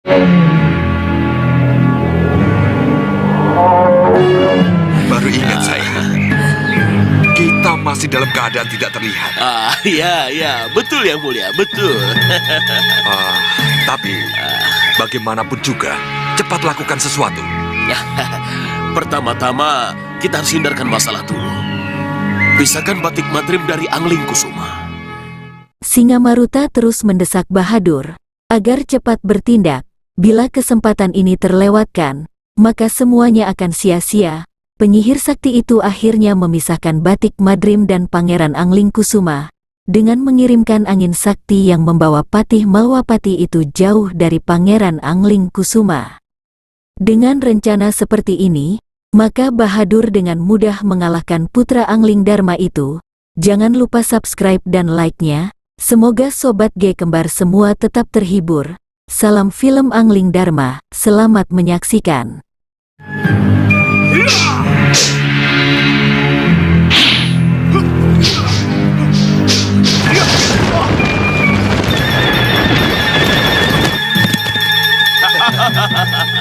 Baru ingat saya. Kita masih dalam keadaan tidak terlihat. Ya, betul yang mulia, betul. Tapi bagaimanapun juga, cepat lakukan sesuatu. Pertama-tama, kita harus hindarkan masalah dulu. Pisahkan batik madrim dari Angling Kusuma. Singamaruta terus mendesak Bahadur agar cepat bertindak. Bila kesempatan ini terlewatkan, maka semuanya akan sia-sia. Penyihir sakti itu akhirnya memisahkan batik madrim dan Pangeran Angling Kusuma dengan mengirimkan angin sakti yang membawa Patih Malwapati itu jauh dari Pangeran Angling Kusuma. Dengan rencana seperti ini, maka Bahadur dengan mudah mengalahkan putra Angling Dharma itu. Jangan lupa subscribe dan like-nya. Semoga Sobat G Kembar semua tetap terhibur. Salam film Angling Dharma, selamat menyaksikan.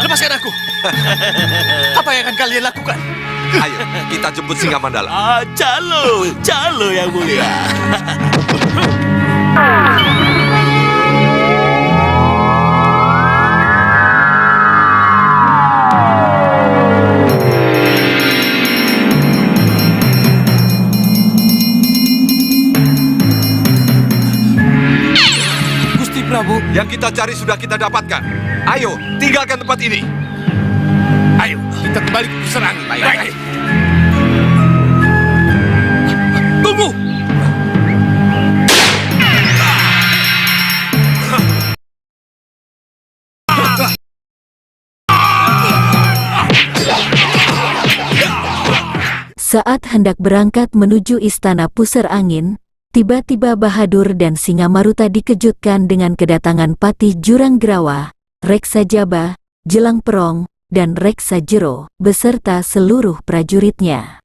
Lepaskan aku. Apa yang akan kalian lakukan? Ayo, kita jemput Singamandala. Calo yang mulia. Gusti Prabu. Yang kita cari sudah kita dapatkan. Ayo, tinggalkan tempat ini. Ayo, kita kembali ke pusar angin. Baik. Tunggu! Saat hendak berangkat menuju istana pusar angin, tiba-tiba Bahadur dan Singamaruta dikejutkan dengan kedatangan Patih Jurang Grawa, Reksa Jaba, Jelang Perong, dan Reksa Jero, beserta seluruh prajuritnya.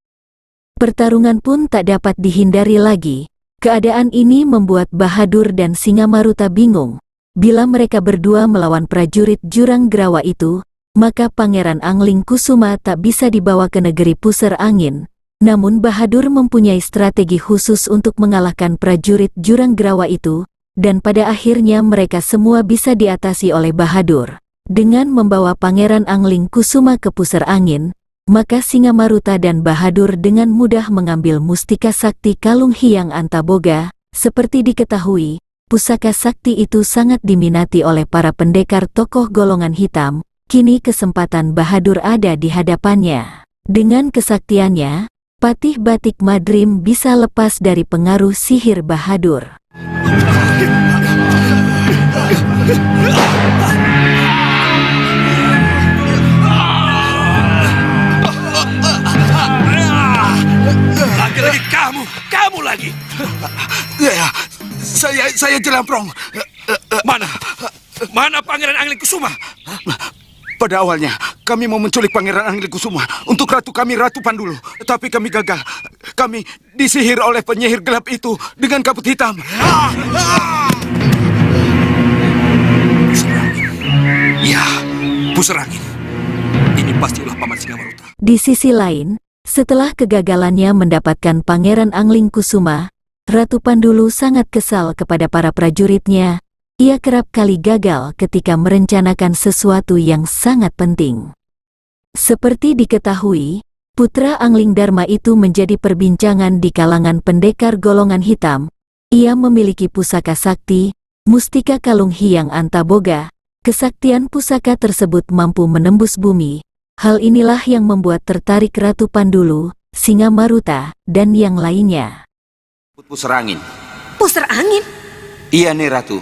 Pertarungan pun tak dapat dihindari lagi. Keadaan ini membuat Bahadur dan Singamaruta bingung. Bila mereka berdua melawan prajurit Jurang Grawa itu, maka Pangeran Angling Kusuma tak bisa dibawa ke negeri pusar angin. Namun Bahadur mempunyai strategi khusus untuk mengalahkan prajurit Jurang Grawa itu, dan pada akhirnya mereka semua bisa diatasi oleh Bahadur. Dengan membawa Pangeran Angling Kusuma ke pusar angin, maka Singamaruta dan Bahadur dengan mudah mengambil mustika sakti Kalung Hyang Antaboga. Seperti diketahui, pusaka sakti itu sangat diminati oleh para pendekar tokoh golongan hitam. Kini kesempatan Bahadur ada di hadapannya. Dengan kesaktiannya, Patih Batik Madrim bisa lepas dari pengaruh sihir Bahadur. Lagi-lagi kamu lagi. Ya, saya Jelamprong. Mana Pangeran Angling Kusuma? Pada awalnya, kami mau menculik Pangeran Angling Kusuma untuk ratu kami, Ratu Pandulu. Tapi kami gagal. Kami disihir oleh penyihir gelap itu dengan kabut hitam. Ya, pusar angin. Ini pastilah Paman Singamaruta. Di sisi lain, setelah kegagalannya mendapatkan Pangeran Angling Kusuma, Ratu Pandulu sangat kesal kepada para prajuritnya. Ia kerap kali gagal ketika merencanakan sesuatu yang sangat penting. Seperti diketahui, putra Angling Dharma itu menjadi perbincangan di kalangan pendekar golongan hitam. Ia memiliki pusaka sakti, mustika Kalung Hyang Antaboga. Kesaktian pusaka tersebut mampu menembus bumi. Hal inilah yang membuat tertarik Ratu Pandulu, Singamaruta, dan yang lainnya. Pusar angin. Pusar angin? Iya nih, Ratu.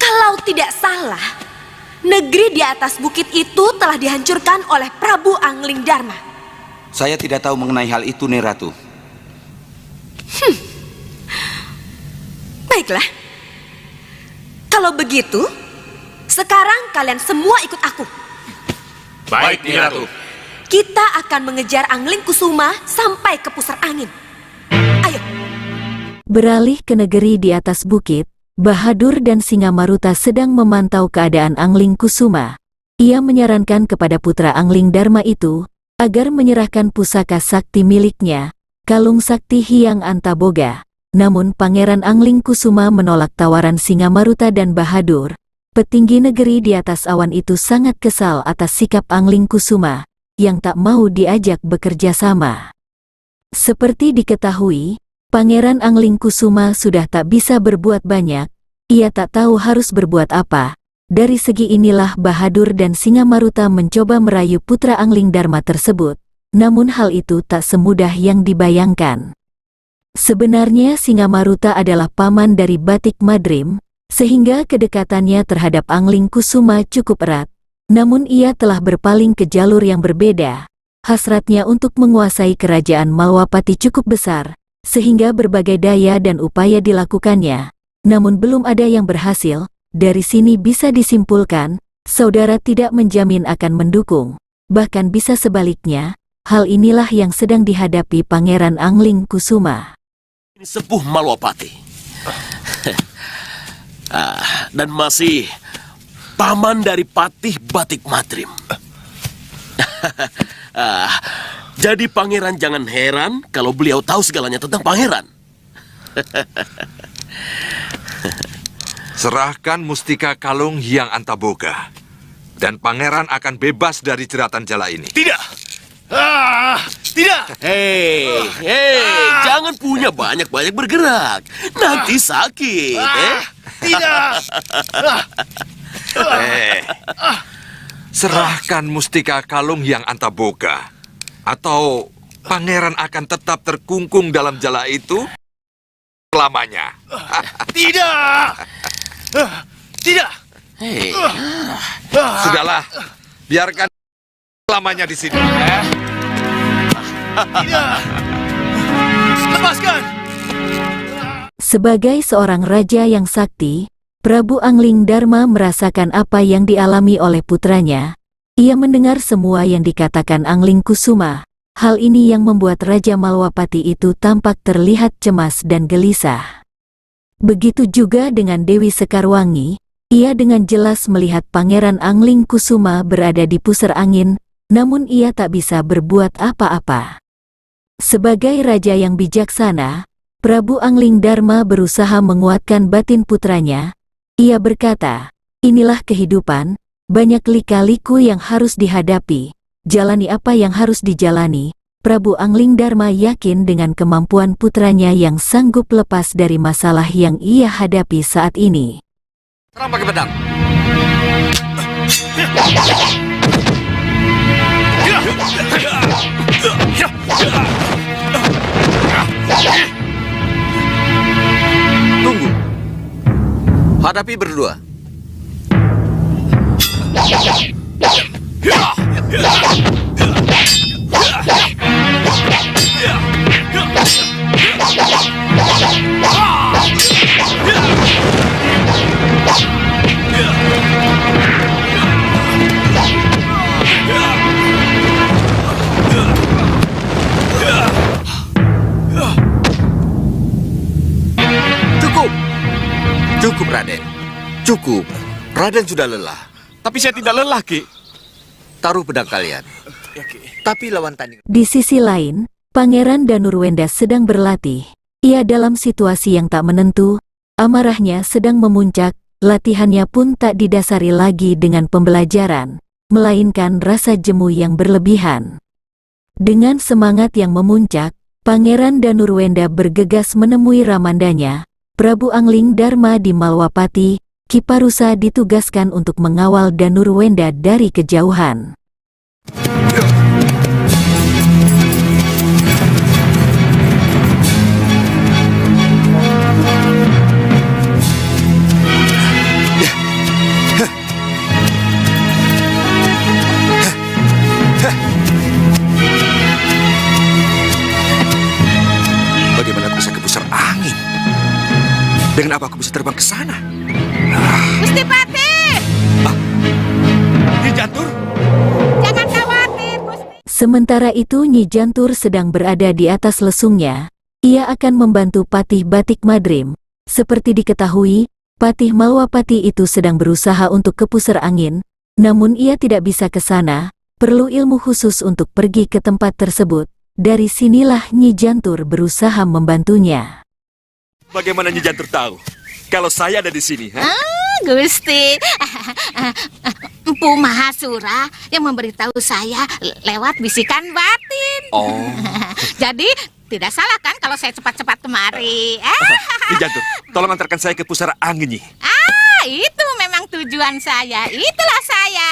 Kalau tidak salah, negeri di atas bukit itu telah dihancurkan oleh Prabu Angling Dharma. Saya tidak tahu mengenai hal itu nih, Ratu. Baiklah. Kalau begitu, sekarang kalian semua ikut aku. Baik, Nyi Ratu. Kita akan mengejar Angling Kusuma sampai ke pusar angin. Ayo. Beralih ke negeri di atas bukit, Bahadur dan Singamaruta sedang memantau keadaan Angling Kusuma. Ia menyarankan kepada putra Angling Dharma itu agar menyerahkan pusaka sakti miliknya, kalung sakti Hyang Antaboga. Namun Pangeran Angling Kusuma menolak tawaran Singamaruta dan Bahadur. Petinggi negeri di atas awan itu sangat kesal atas sikap Angling Kusuma yang tak mau diajak bekerja sama. Seperti diketahui, Pangeran Angling Kusuma sudah tak bisa berbuat banyak. Ia tak tahu harus berbuat apa. Dari segi inilah Bahadur dan Singamaruta mencoba merayu putra Angling Dharma tersebut. Namun hal itu tak semudah yang dibayangkan. Sebenarnya Singamaruta adalah paman dari Batik Madrim, sehingga kedekatannya terhadap Angling Kusuma cukup erat. Namun ia telah berpaling ke jalur yang berbeda. Hasratnya untuk menguasai kerajaan Malwapati cukup besar, sehingga berbagai daya dan upaya dilakukannya. Namun belum ada yang berhasil. Dari sini bisa disimpulkan, saudara tidak menjamin akan mendukung. Bahkan bisa sebaliknya, hal inilah yang sedang dihadapi Pangeran Angling Kusuma. Ini sepuh Malwapati. Dan masih paman dari Patih Batik Madrim. Jadi pangeran jangan heran kalau beliau tahu segalanya tentang pangeran. Serahkan mustika kalung Hyang Antaboga, dan pangeran akan bebas dari jeratan jala ini. Tidak! Tidak! Hei, jangan punya banyak-banyak bergerak. Nanti sakit, Tidak! Serahkan mustika kalung Hyang Antaboga, atau pangeran akan tetap terkungkung dalam jala itu selamanya. Tidak! Tidak! hei. Sudahlah, biarkan selamanya di sini. Tidak! Lepaskan! Sebagai seorang raja yang sakti, Prabu Angling Dharma merasakan apa yang dialami oleh putranya. Ia mendengar semua yang dikatakan Angling Kusuma. Hal ini yang membuat Raja Malwapati itu tampak terlihat cemas dan gelisah. Begitu juga dengan Dewi Sekarwangi. Ia dengan jelas melihat Pangeran Angling Kusuma berada di pusar angin, namun ia tak bisa berbuat apa-apa. Sebagai raja yang bijaksana, Prabu Angling Dharma berusaha menguatkan batin putranya. Ia berkata, inilah kehidupan, banyak lika-liku yang harus dihadapi, jalani apa yang harus dijalani. Prabu Angling Dharma yakin dengan kemampuan putranya yang sanggup lepas dari masalah yang ia hadapi saat ini. Serang pakai pedang. Tunggu. Hadapi berdua. Cukup. Cukup, Raden. Cukup. Raden sudah lelah. Tapi saya tidak lelah, Ki. Taruh pedang kalian. Tapi lawan tanding. Di sisi lain, Pangeran Danurwenda sedang berlatih. Ia dalam situasi yang tak menentu, amarahnya sedang memuncak, latihannya pun tak didasari lagi dengan pembelajaran, melainkan rasa jemu yang berlebihan. Dengan semangat yang memuncak, Pangeran Danurwenda bergegas menemui ramandanya, Prabu Angling Dharma di Malwapati. Kiparusa ditugaskan untuk mengawal Danurwenda dari kejauhan. Bagaimana aku bisa ke pusar angin? Dengan apa aku bisa terbang ke sana? Gusti Patih! Ki Jantur? Jangan khawatir, Gusti. Sementara itu Nyi Jantur sedang berada di atas lesungnya. Ia akan membantu Patih Batik Madrim. Seperti diketahui, Patih Malwapati itu sedang berusaha untuk ke pusar angin, namun ia tidak bisa ke sana, perlu ilmu khusus untuk pergi ke tempat tersebut. Dari sinilah Nyi Jantur berusaha membantunya. Bagaimana Nyi Jantur tahu kalau saya ada di sini? Gusti, Empu Mahasura yang memberitahu saya lewat bisikan batin. Oh, Jadi tidak salah kan kalau saya cepat-cepat kemari? Nyi Jantur, tolong antarkan saya ke pusar angin, Nyi. Itu memang tujuan saya. Itulah saya.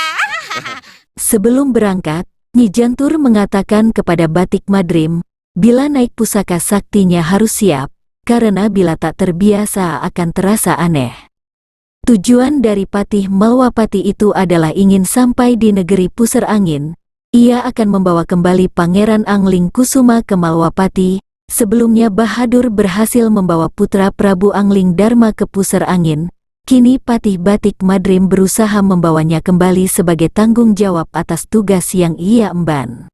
Sebelum berangkat, Nyi Jantur mengatakan kepada Batik Madrim, bila naik pusaka saktinya harus siap, karena bila tak terbiasa akan terasa aneh. Tujuan dari Patih Malwapati itu adalah ingin sampai di negeri pusar angin. Ia akan membawa kembali Pangeran Angling Kusuma ke Malwapati. Sebelumnya Bahadur berhasil membawa putra Prabu Angling Dharma ke pusar angin. Kini Patih Batik Madrim berusaha membawanya kembali sebagai tanggung jawab atas tugas yang ia emban.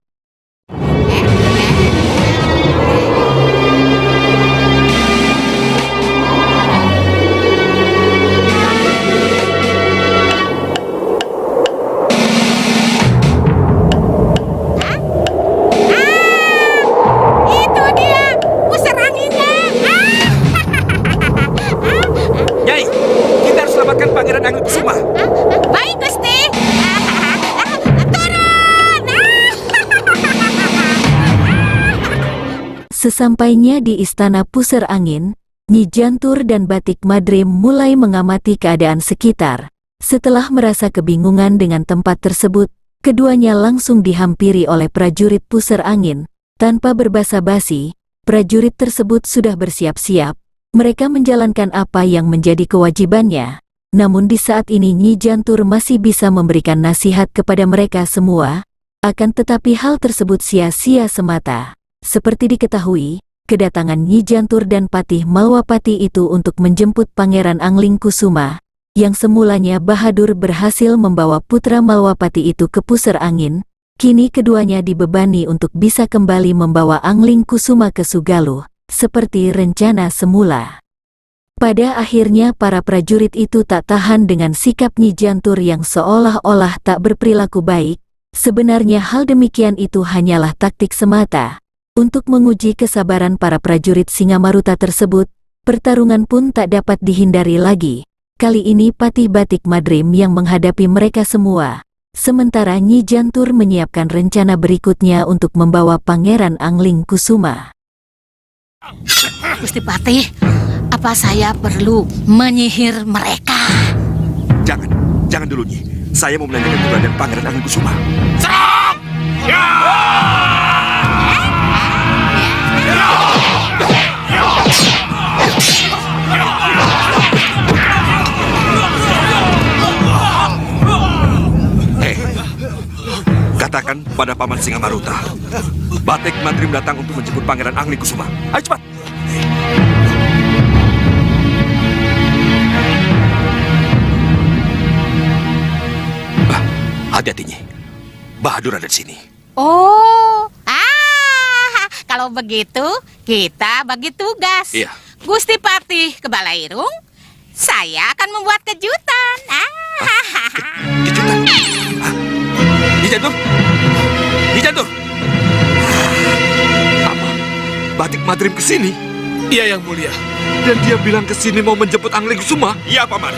Itu dia, pusar anginnya. Nyai, kita harus selamatkan Pangeran Angling Kusuma. Baik, Gusti. Turun. Sesampainya di istana pusar angin, Nyi Jantur dan Batik Madrim mulai mengamati keadaan sekitar. Setelah merasa kebingungan dengan tempat tersebut, keduanya langsung dihampiri oleh prajurit pusar angin. Tanpa berbasa-basi, prajurit tersebut sudah bersiap-siap. Mereka menjalankan apa yang menjadi kewajibannya. Namun di saat ini Nyi Jantur masih bisa memberikan nasihat kepada mereka semua. Akan tetapi hal tersebut sia-sia semata. Seperti diketahui, kedatangan Nyi Jantur dan Patih Malwapati itu untuk menjemput Pangeran Angling Kusuma, yang semulanya Bahadur berhasil membawa putra Malwapati itu ke pusar angin. Kini keduanya dibebani untuk bisa kembali membawa Angling Kusuma ke Sugaluh, seperti rencana semula. Pada akhirnya para prajurit itu tak tahan dengan sikap Nyi Jantur yang seolah-olah tak berperilaku baik. Sebenarnya hal demikian itu hanyalah taktik semata. Untuk menguji kesabaran para prajurit Singamaruta tersebut, pertarungan pun tak dapat dihindari lagi. Kali ini Patih Batik Madrim yang menghadapi mereka semua. Sementara Nyi Jantur menyiapkan rencana berikutnya untuk membawa Pangeran Angling Kusuma. Gusti Patih, apa saya perlu menyihir mereka? Jangan dulu, Nyi. Saya mau menanyakan keberadaan Pangeran Angling Kusuma. Serang! Ya! Katakan pada Paman Singamaruta, Batik Madrim datang untuk menjemput Pangeran Angling Kusuma. Ayo cepat! Hati-hati, Nyi. Bahadur ada di sini. Oh, kalau begitu kita bagi tugas. Iya. Gusti Patih ke Balairung, saya akan membuat kejutan. Kejutan? Nyi Jantur! Nyi Jantur! Apa? Batik Madrim ke sini? Iya, Yang Mulia. Dan dia bilang ke sini mau menjemput Angling Kusuma? Iya, Paman.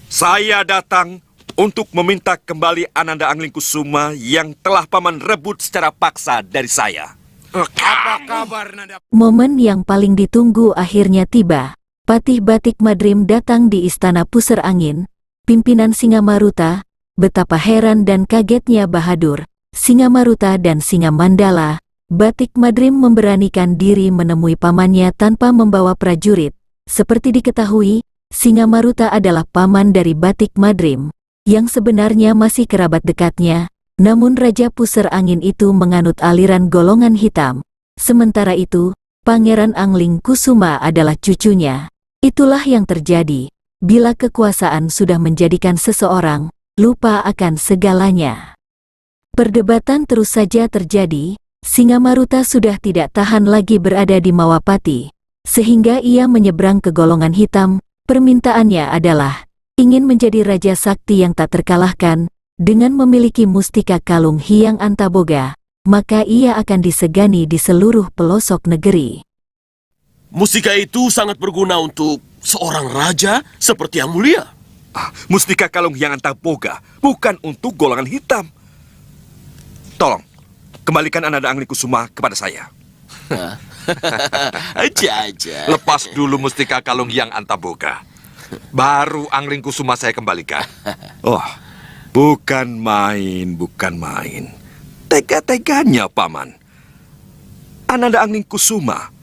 Saya datang untuk meminta kembali Ananda Angling Kusuma yang telah Paman rebut secara paksa dari saya. Apa kabar, Nanda? Momen yang paling ditunggu akhirnya tiba. Patih Batik Madrim datang di istana pusar angin. Pimpinan Singamaruta, betapa heran dan kagetnya Bahadur, Singamaruta dan Singamandala. Batik Madrim memberanikan diri menemui pamannya tanpa membawa prajurit. Seperti diketahui, Singamaruta adalah paman dari Batik Madrim, yang sebenarnya masih kerabat dekatnya. Namun Raja Pusar Angin itu menganut aliran golongan hitam. Sementara itu, Pangeran Angling Kusuma adalah cucunya. Itulah yang terjadi bila kekuasaan sudah menjadikan seseorang lupa akan segalanya. Perdebatan terus saja terjadi. Singamaruta sudah tidak tahan lagi berada di Mawapati. sehingga ia menyeberang ke golongan hitam. Permintaannya adalah ingin menjadi raja sakti yang tak terkalahkan. Dengan memiliki mustika kalung Hyang Antaboga, maka ia akan disegani di seluruh pelosok negeri. Mustika itu sangat berguna untuk seorang raja seperti yang mulia. Mustika kalung Hyang Antaboga bukan untuk golongan hitam. Tolong, kembalikan Ananda Anglikusuma kepada saya. Aja. Lepas dulu mustika kalung Hyang Antaboga. Baru Anglingkusuma saya kembalikan. Oh, bukan main. Tega-teganya, Paman. Ananda Anglingkusuma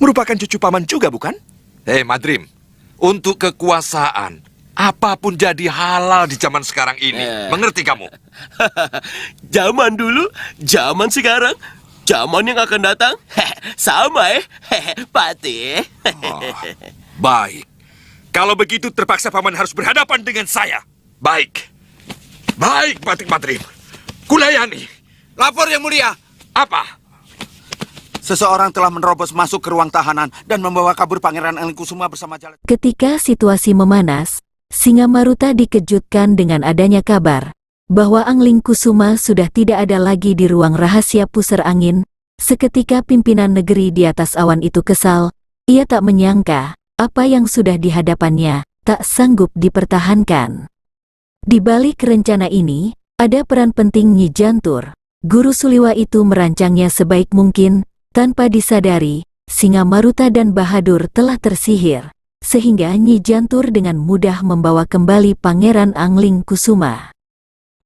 merupakan cucu Paman juga, bukan? Hei Madrim, untuk kekuasaan, apapun jadi halal di zaman sekarang ini. Mengerti kamu? Zaman dulu, zaman sekarang, zaman yang akan datang, sama Patih. Baik. Kalau begitu terpaksa Paman harus berhadapan dengan saya. Baik, Batik Madrim. Kulayani. Lapor yang mulia. Apa? Seseorang telah menerobos masuk ke ruang tahanan dan membawa kabur Pangeran Anglikusuma bersama Jalan. Ketika situasi memanas, Singamaruta dikejutkan dengan adanya kabar bahwa Anglingkusuma sudah tidak ada lagi di ruang rahasia pusar angin. Seketika pimpinan negeri di atas awan itu kesal. Ia tak menyangka apa yang sudah di hadapannya tak sanggup dipertahankan. Di balik rencana ini, ada peran penting Nyi Jantur. Guru Suliwa itu merancangnya sebaik mungkin. Tanpa disadari, Singamaruta dan Bahadur telah tersihir, sehingga Nyi Jantur dengan mudah membawa kembali Pangeran Anglingkusuma.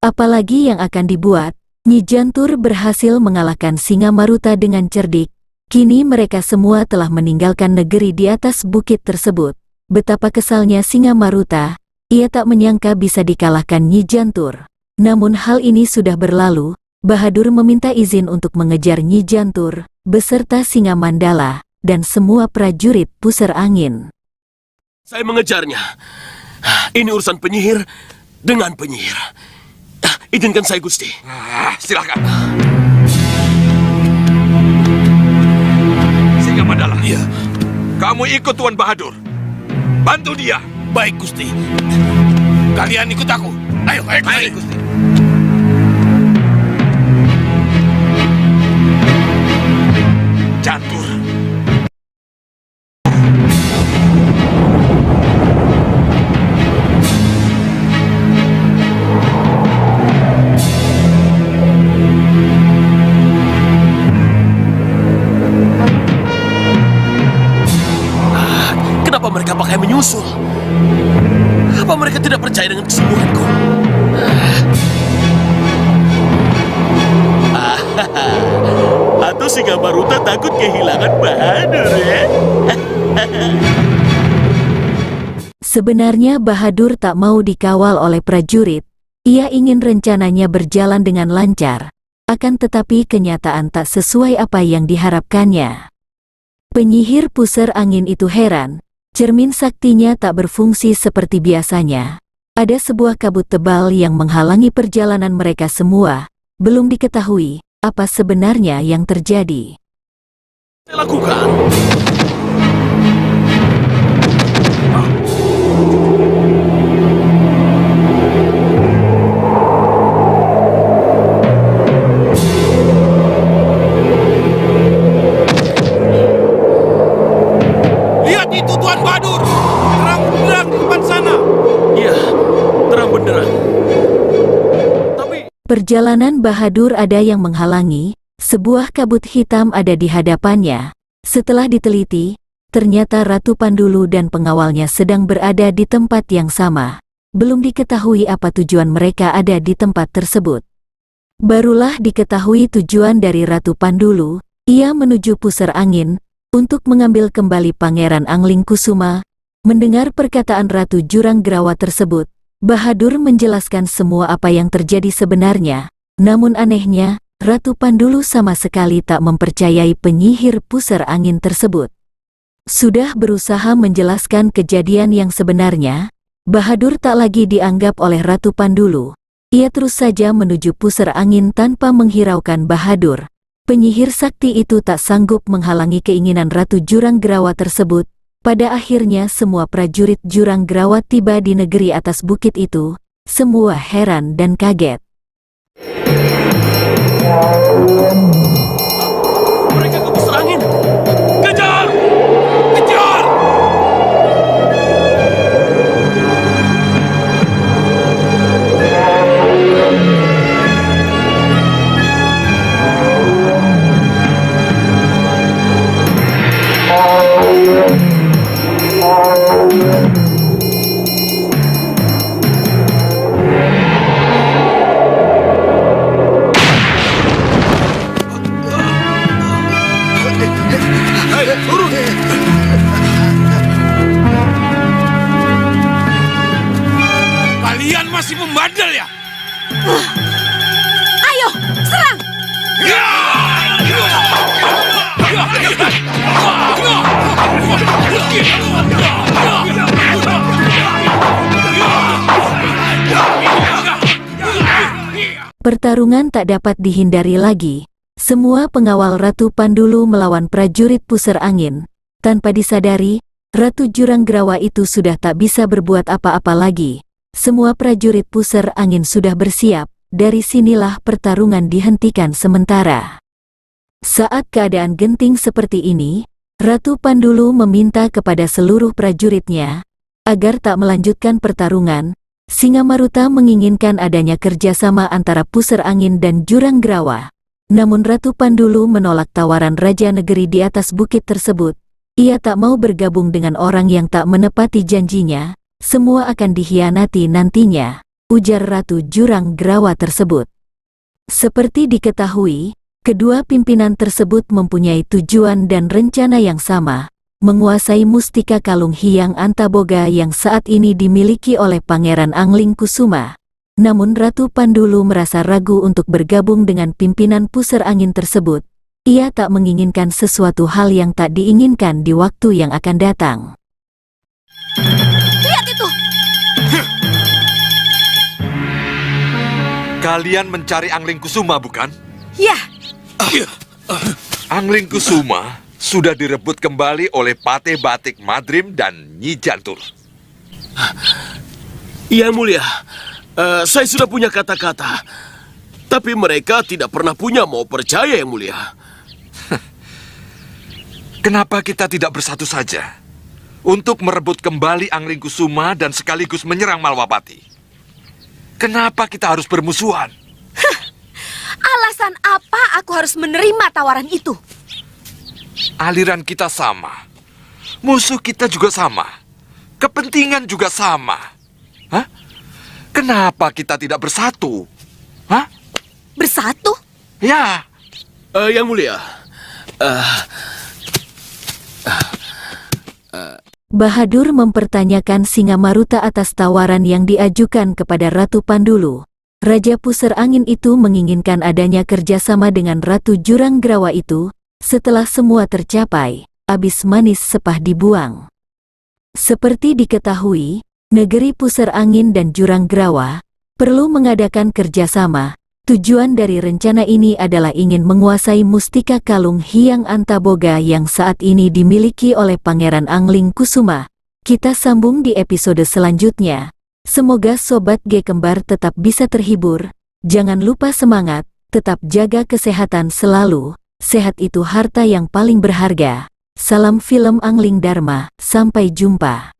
Apalagi yang akan dibuat, Nyi Jantur berhasil mengalahkan Singamaruta dengan cerdik. Kini mereka semua telah meninggalkan negeri di atas bukit tersebut. Betapa kesalnya Singamaruta, ia tak menyangka bisa dikalahkan Nyi Jantur. Namun hal ini sudah berlalu. Bahadur meminta izin untuk mengejar Nyi Jantur beserta Singa Mandala dan semua prajurit pusar angin. Saya mengejarnya. Ini urusan penyihir dengan penyihir. Izinkan saya, Gusti. Silakan. Singa Mandala. Iya. Kamu ikut Tuan Bahadur. Bantu dia. Baik, Gusti. Kalian ikut aku. Ayo Baik, Gusti. Jantur. Kenapa mereka pakai menyusul? Apa mereka tidak percaya dengan kesembuhanku? Atau Singamaruta takut kehilangan Bahadur ya? Sebenarnya Bahadur tak mau dikawal oleh prajurit. Ia ingin rencananya berjalan dengan lancar. Akan tetapi kenyataan tak sesuai apa yang diharapkannya. Penyihir pusar angin itu heran. Cermin saktinya tak berfungsi seperti biasanya. Ada sebuah kabut tebal yang menghalangi perjalanan mereka semua. Belum diketahui apa sebenarnya yang terjadi. Saya lakukan. Lihat itu Tuan Bahadur. Terang benderang di depan sana. Iya, terang benderang. Tapi Perjalanan Bahadur ada yang menghalangi. Sebuah kabut hitam ada di hadapannya. Setelah diteliti, ternyata Ratu Pandulu dan pengawalnya sedang berada di tempat yang sama. Belum diketahui apa tujuan mereka ada di tempat tersebut. Barulah diketahui tujuan dari Ratu Pandulu. Ia menuju pusar angin untuk mengambil kembali Pangeran Anglingkusuma. Mendengar perkataan Ratu Jurang Grawa tersebut, Bahadur menjelaskan semua apa yang terjadi sebenarnya. Namun anehnya, Ratu Pandulu sama sekali tak mempercayai penyihir pusar angin tersebut. Sudah berusaha menjelaskan kejadian yang sebenarnya, Bahadur tak lagi dianggap oleh Ratu Pandulu. Ia terus saja menuju pusar angin tanpa menghiraukan Bahadur. Penyihir sakti itu tak sanggup menghalangi keinginan Ratu Jurang Gerawa tersebut. Pada akhirnya semua prajurit Jurang Gerawa tiba di negeri atas bukit itu. Semua heran dan kaget. Mereka ke pusar angin. Kejar! Kejar! Kalian masih membandel ya? Ayo, serang! Pertarungan tak dapat dihindari lagi. Semua pengawal Ratu Pandulu melawan prajurit pusar angin. Tanpa disadari, Ratu Jurang Gerawa itu sudah tak bisa berbuat apa-apa lagi. Semua prajurit pusar angin sudah bersiap. Dari sinilah pertarungan dihentikan sementara. Saat keadaan genting seperti ini, Ratu Pandulu meminta kepada seluruh prajuritnya agar tak melanjutkan pertarungan. Singamaruta menginginkan adanya kerjasama antara pusar angin dan Jurang Gerawa. Namun Ratu Pandulu menolak tawaran Raja Negeri di atas bukit tersebut. Ia tak mau bergabung dengan orang yang tak menepati janjinya. Semua akan dikhianati nantinya, ujar Ratu Jurang Gerawa tersebut. Seperti diketahui, kedua pimpinan tersebut mempunyai tujuan dan rencana yang sama, menguasai mustika kalung Hyang Antaboga yang saat ini dimiliki oleh Pangeran Angling Kusuma. Namun Ratu Pandulu merasa ragu untuk bergabung dengan pimpinan pusar angin tersebut. Ia tak menginginkan sesuatu hal yang tak diinginkan di waktu yang akan datang. Lihat itu! Kalian mencari Angling Kusuma, bukan? Ya, Angling Kusuma sudah direbut kembali oleh Pate Batik Madrim dan Nyi Jantur. Yang mulia, saya sudah punya kata-kata. Tapi mereka tidak pernah punya mau percaya, Yang mulia. Kenapa kita tidak bersatu saja untuk merebut kembali Angling Kusuma dan sekaligus menyerang Malwapati? Kenapa kita harus bermusuhan? alasan apa aku harus menerima tawaran itu? Aliran kita sama. Musuh kita juga sama. Kepentingan juga sama. Hah? Kenapa kita tidak bersatu? Hah? Bersatu? Ya. Yang mulia, Bahadur mempertanyakan Singamaruta atas tawaran yang diajukan kepada Ratu Pandulu. Raja Pusar Angin itu menginginkan adanya kerjasama dengan Ratu Jurang Gerawa itu. Setelah semua tercapai, abis manis sepah dibuang. Seperti diketahui, negeri Pusar Angin dan Jurang Gerawa perlu mengadakan kerjasama. Tujuan dari rencana ini adalah ingin menguasai mustika kalung Hyang Antaboga yang saat ini dimiliki oleh Pangeran Angling Kusuma. Kita sambung di episode selanjutnya. Semoga Sobat G Kembar tetap bisa terhibur. Jangan lupa semangat, tetap jaga kesehatan selalu. Sehat itu harta yang paling berharga. Salam film Angling Dharma, sampai jumpa.